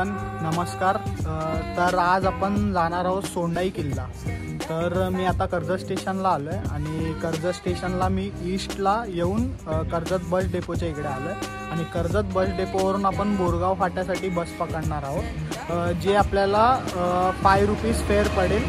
Everyone, नमस्कार। तर आज आपण जाणार आहोत सोंडाई किल्ला। तर मी आता कर्जत स्टेशनला आलो आहे आणि कर्जत स्टेशनला मी ईस्टला येऊन कर्जत बस डेपोच्या इकडे आलो आहे आणि कर्जत बस डेपोवरून आपण बोरगाव फाट्यासाठी बस पकडणार आहोत, जे आपल्याला 5 रुपीज फेअर पडेल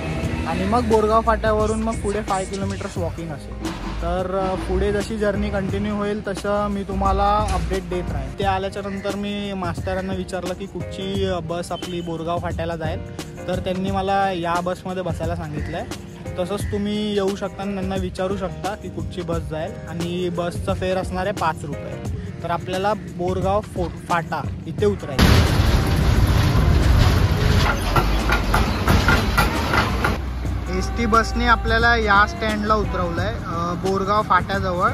आणि मग बोरगाव फाट्यावरून मग पुढे 5 किलोमीटर्स वॉकिंग असेल। तर पुढे जशी जर्नी कंटिन्यू होईल तसं मी तुम्हाला अपडेट देत राहील। ते आल्याच्या नंतर मी मास्टरांना विचारलं की कुठची बस आपली बोरगाव फाट्याला जाईल, तर त्यांनी मला या बसमध्ये बसायला सांगितलं आहे। तसंच तुम्ही येऊ शकता आणि त्यांना विचारू शकता की कुठची बस जाईल आणि बसचं फेअर असणार आहे 5 रुपये। तर आपल्याला बोरगाव फाटा इथे उतरायचं। एसटी बसने आपल्याला या स्टँडला उतरवलं आहे बोरगाव फाट्याजवळ।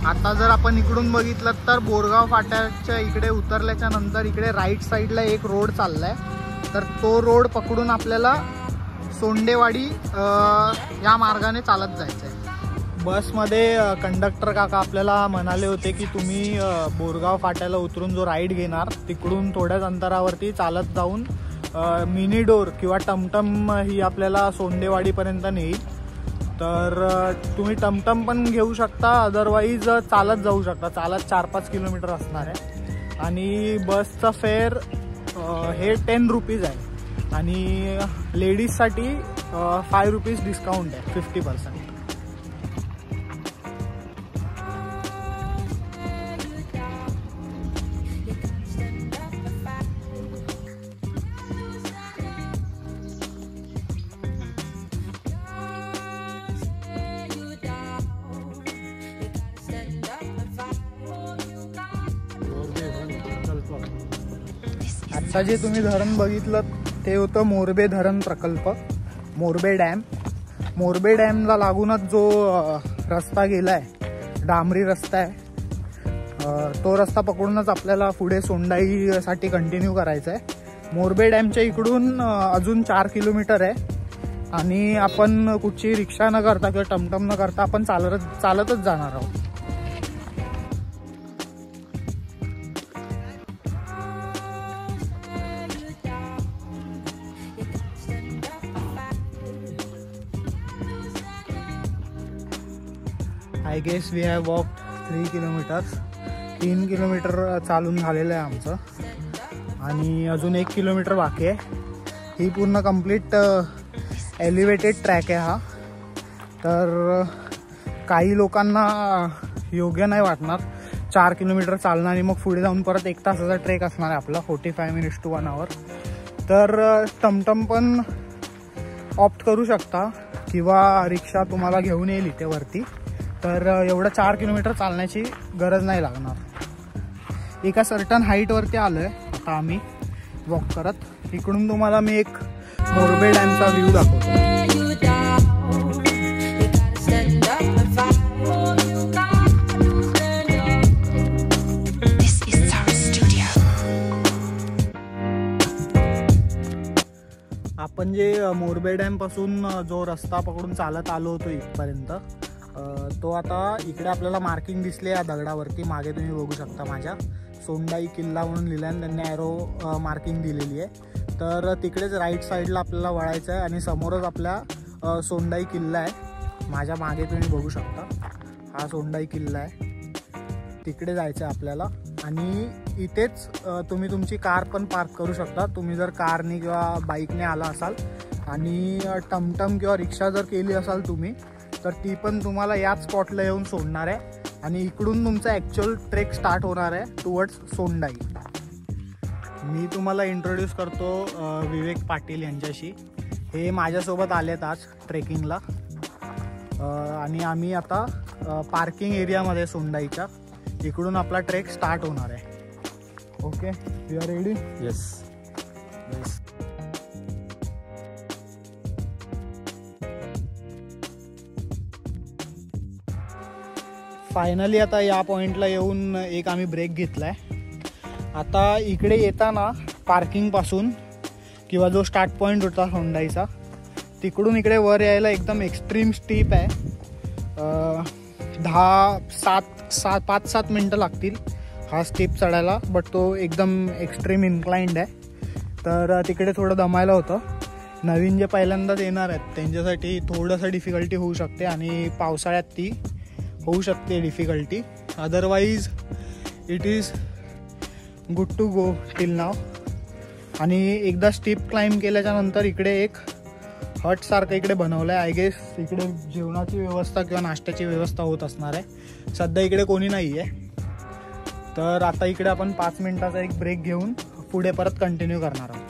आता जर आपण इकडून बघितलं तर बोरगाव फाट्याच्या इकडे उतरल्याच्या नंतर इकडे राईट साईडला एक रोड चालला आहे, तर तो रोड पकडून आपल्याला सोंडेवाडी या मार्गाने चालत जायचं आहे। बसमध्ये कंडक्टर काका आपल्याला म्हणाले होते की तुम्ही बोरगाव फाट्याला उतरून जो राईड घेणार तिकडून थोड्याच अंतरावरती चालत जाऊन मिनी डोर किंवा टमटम ही आपल्याला सोंडेवाडीपर्यंत नेईल। तर तुम्ही टमटम पण घेऊ शकता, अदरवाईज चालत जाऊ शकता। चालत 4-5 किलोमीटर असणार आहे आणि बसचा फेअर हे 10 रुपीज आहे आणि लेडीजसाठी 5 रुपीज डिस्काउंट आहे 50%। आता जे तुम्ही धरण बघितलं ते होतं मोरबे धरण प्रकल्प, मोरबे डॅम। मोरबे डॅमला लागूनच जो रस्ता गेला आहे, डांबरी रस्ता आहे, तो रस्ता पकडूनच आपल्याला पुढे सोंडाईसाठी कंटिन्यू करायचं आहे। मोरबे डॅमच्या इकडून अजून 4 किलोमीटर आहे आणि आपण कुठची रिक्षा न करता किंवा टमटम न करता आपण चालतच जाणार आहोत। I guess we have walked 3 kilometres. 3 kilometre चालून झालेलं आहे आमचं आणि अजून 1 किलोमीटर बाकी आहे। ही पूर्ण कंप्लीट एलिव्हेटेड ट्रॅक आहे हा। तर काही लोकांना योग्य नाही वाटणार 4 किलोमीटर चालणं आणि मग पुढे जाऊन परत 1 तासाचा ट्रेक असणार आहे आपला, 45 मिनिट्स टू 1 आवर। तर टमटम पण ऑप्ट करू शकता किंवा रिक्षा तुम्हाला घेऊन येईल इथे वरती। तर एवढं 4 किलोमीटर चालण्याची गरज नाही लागणार। एका सर्टन हाईटवरती आलो आहे आता आम्ही वॉक करत। इकडून तुम्हाला मी एक मोरबे डॅमचा व्ह्यू दाखवतो। आपण जे मोरबे डॅम पासून जो रस्ता पकडून चालत आलो होतो इथपर्यंत, तो आता इकडे आपल्याला मार्किंग दिसले या दगडावरती। मागे तुम्ही बघू शकता माझ्या सोंडाई किल्ला म्हणून लिहिलं आहे, त्यांनी ॲरो मार्किंग दिलेली आहे। तर तिकडेच राईट साईडला आपल्याला वळायचं आहे आणि समोरच आपल्या सोंडाई किल्ला आहे। माझ्या मागे तुम्ही बघू शकता हा सोंडाई किल्ला आहे, तिकडे जायचं आहे आपल्याला। आणि इथेच तुम्ही तुमची कार पण पार्क करू शकता। तुम्ही जर कारने किंवा बाईकने आला असाल आणि टमटम किंवा रिक्षा जर केली असाल तुम्ही, तर ती पण तुम्हाला याच स्पॉटला येऊन सोडणार आहे आणि इकडून तुमचा ॲक्च्युअल ट्रेक स्टार्ट होणार आहे टुवर्ड्स सोंडाई। मी तुम्हाला इंट्रोड्यूस करतो विवेक पाटील यांच्याशी। हे माझ्यासोबत आलेत आज ट्रेकिंगला आणि आम्ही आता पार्किंग एरियामध्ये सोंडाईच्या इकडून आपला ट्रेक स्टार्ट होणार आहे। Okay, you are ready? Yes. Finally आता या पॉईंटला येऊन एक आम्ही ब्रेक घेतला आहे। आता इकडे येताना पार्किंगपासून किंवा जो स्टार्ट पॉईंट होता सोंडाईचा तिकडून इकडे वर यायला एकदम एक्स्ट्रीम स्टीप आहे। 5-7 मिनटं लागतील हा स्टेप चढायला, बट तो एकदम एक्स्ट्रीम इन्क्लाइंड आहे। तर तिकडे थोडं दमायला होतं. नवीन जे पहिल्यांदाच येणार आहेत त्यांच्यासाठी थोडंसं डिफिकल्टी होऊ शकते आणि पावसाळ्यात ती होऊ शकते difficulty. Otherwise it is good to go till now. आणि एकदा स्टीप क्लाइंब केल्याच्या नंतर इकडे एक हटसारखं इकडे बनवलं आहे. आय गेस इकडे जेवणाची व्यवस्था किंवा नाश्त्याची व्यवस्था होत असणार आहे. सध्या इकडे कोणी नाही आहे. तर आता इकडे आपण 5 मिनिटाचा एक ब्रेक घेऊन पुढे परत कंटिन्यू करणार आहोत.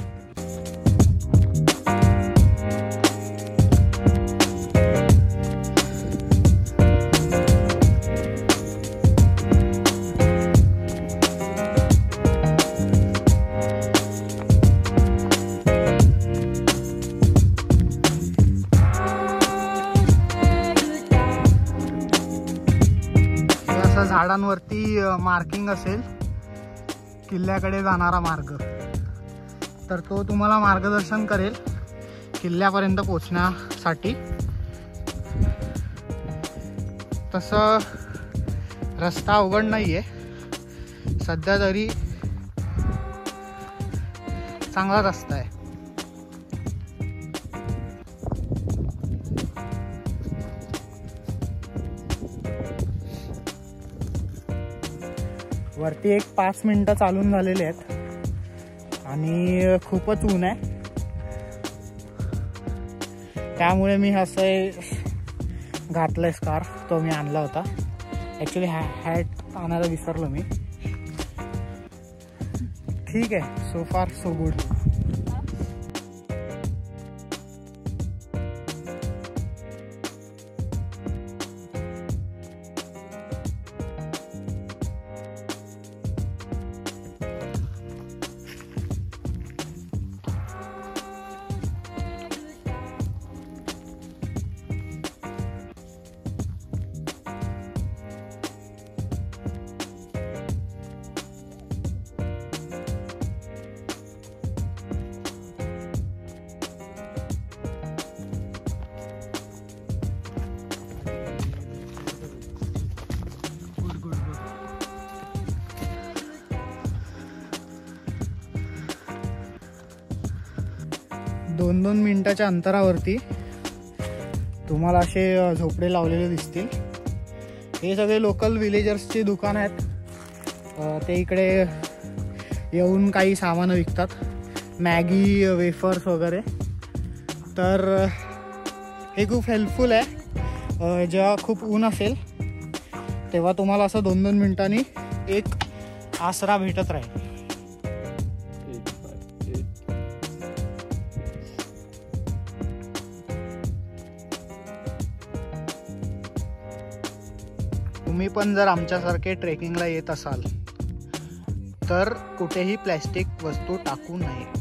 झाडांवरती मार्किंग असेल किल्ल्याकडे जाणारा मार्ग, तर तो तुम्हाला मार्गदर्शन करेल किल्ल्यापर्यंत पोहोचण्यासाठी. तसं रस्ता अवघड नाही आहे सध्या तरी, चांगला रस्ता आहे. वरती एक 5 मिनिटं चालून झालेले आहेत आणि खूपच ऊन आहे. त्यामुळे मी असं घातलंय स्कार्फ, तो मी आणला होता. ॲक्च्युली हॅट आणायला विसरलो मी. ठीक आहे, सो फार सो गुड. दोन 2 मिनिटाच्या अंतरावरती तुम्हाला असे झोपडे लावलेले दिसतील. हे सगळे लोकल विलेजर्सची दुकान आहेत. ते इकडे येऊन काही सामानं विकतात, मॅगी, वेफर्स वगैरे. तर हे खूप हेल्पफुल आहे. जेव्हा खूप ऊन असेल तेव्हा तुम्हाला असं 2-2 मिनिटांनी एक आसरा भेटत राहील. तुम्ही पण जर आमच्यासारखे ट्रेकिंगला येत असाल तर कुठेही प्लॅस्टिक वस्तू टाकू नये.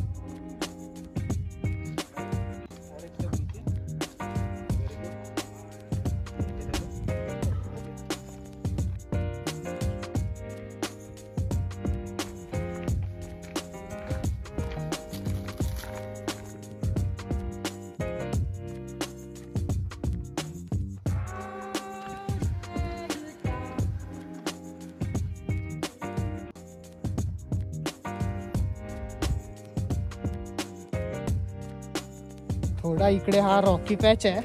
थोडा इकडे हा रॉकी पॅच आहे.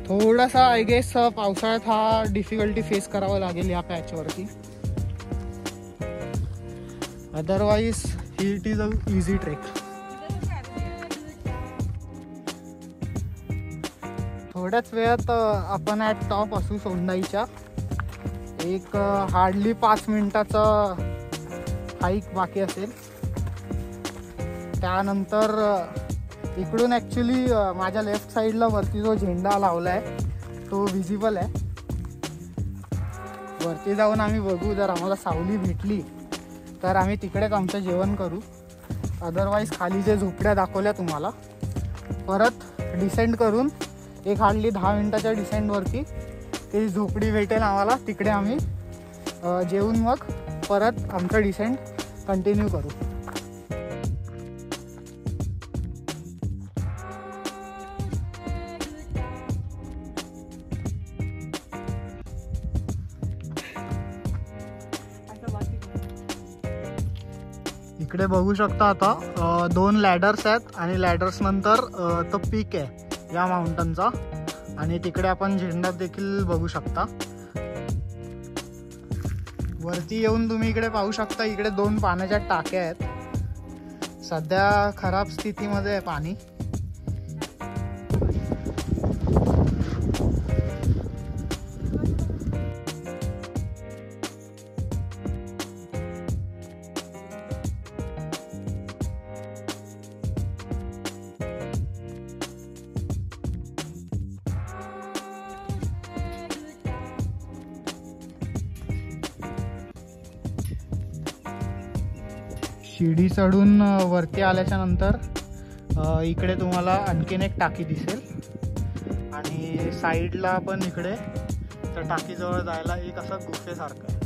थोडासा आय गेस पावसाळ्यात हा डिफिकल्टी फेस करावा लागेल या पॅच वरती. Otherwise it is a easy trek. थोड्याच वेळात आपण ॲट टॉप असू सोंडाईच्या. एक हार्डली 5 मिनिटाचं हाईक बाकी असेल. त्यानंतर इकडून ॲक्च्युली माझ्या लेफ्ट साईडला वरती जो झेंडा लावला आहे तो विजिबल आहे. वरती जाऊन आम्ही बघू, जर आम्हाला सावली भेटली तर आम्ही तिकडेच आमचं जेवण करू. अदरवाईज खाली जे झोपड्या दाखवल्या तुम्हाला, परत डिसेंड करून एक हार्डली 10 मिनिटाच्या डिसेंडवरती ती झोपडी भेटेल आम्हाला. तिकडे आम्ही जेवून मग परत आमचं डिसेंड कंटिन्यू करू. इकडे बघू शकता आता 2 लॅडर्स आहेत आणि लॅडर्स नंतर तो पीक आहे या माउंटनचा आणि तिकडे आपण झेंडा देखील बघू शकता। वरती येऊन तुम्ही इकडे पाहू शकता, इकडे 2 पाण्याच्या टाक्या आहेत। सध्या खराब स्थितीमध्ये आहे पाणी। शिडी चढून वरती आल्याच्या नंतर इकडे तुम्हाला आणखीन एक टाकी दिसेल आणि साईडला पण इकडे त्या टाकीजवळ जायला एक असं गुफेसारखं आहे।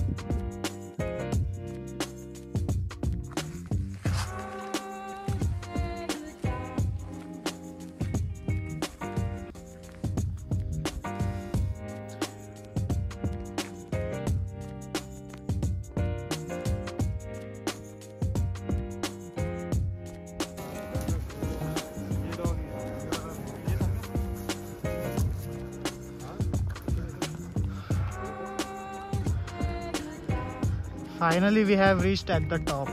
Finally we have reached at the top.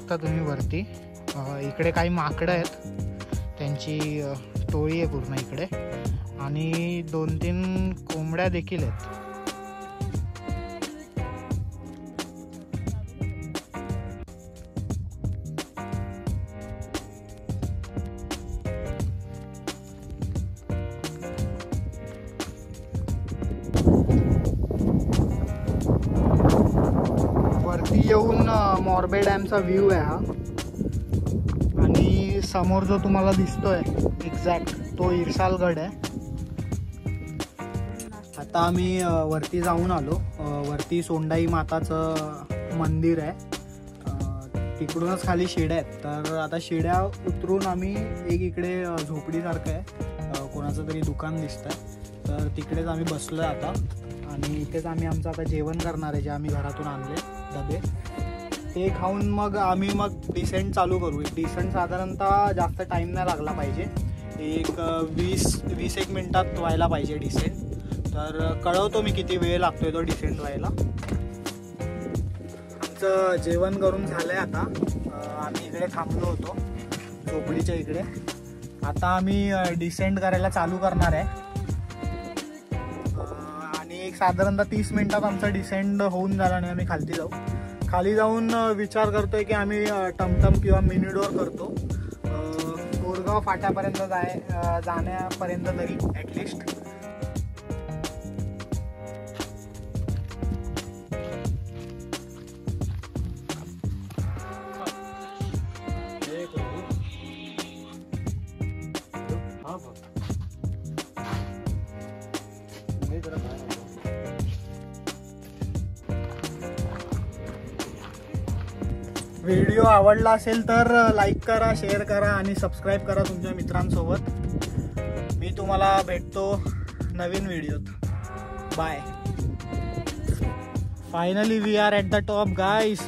आता तुम्ही वरती इकडे काही माकडं आहेत, त्यांची टोळी आहे पूर्ण इकडे आणि 2-3 कोंबड्या देखील आहेत। वरती येऊन मोरबे डॅमचा व्ह्यू आहे हा आणि समोर जो तुम्हाला दिसतोय एक्झॅक्ट तो इरसालगड आहे। आता आम्ही वरती जाऊन आलो। वरती सोंडाई माताचं मंदिर आहे, तिकडूनच खाली शिड्या आहेत। तर आता शिड्या उतरून आम्ही एक इकडे झोपडीसारखं आहे, कोणाचं तरी दुकान दिसतंय, तर तिकडेच आम्ही बसलोय आता आणि इथेच आम्ही आमचं आता जेवण करणार आहे, जे आम्ही घरातून आणले डबे ते खाऊन मग आम्ही डिसेंट चालू करू। डिसेंट साधारणतः जास्त टाईम नाही लागला पाहिजे, एक 20-21 मिनिटात व्हायला पाहिजे डिसेंट। तर कळवतो मी किती वेळ लागतोय तो डिसेंट व्हायला। आमचं जेवण करून झालं आहे आता, आम्ही इकडे थांबलो होतो झोपडीच्या इकडे। आता आम्ही डिसेंट करायला चालू करणार आहे आणि एक साधारणतः 30 मिनिटात आमचं डिसेंट होऊन झाला आणि आम्ही खाली जाऊ। खाली जाऊन विचार करतोय की आम्ही टमटम किंवा मिनी डोर करतो, कोरगाव फाट्यापर्यंत जाण्यापर्यंत तरी ॲटलिस्ट। व्हिडिओ आवडला असेल तर लाईक करा, शेअर करा आणि सबस्क्राईब करा तुमच्या मित्रांसोबत। मी तुम्हाला भेटतो नवीन व्हिडिओत। Bye. Finally we are at the top guys.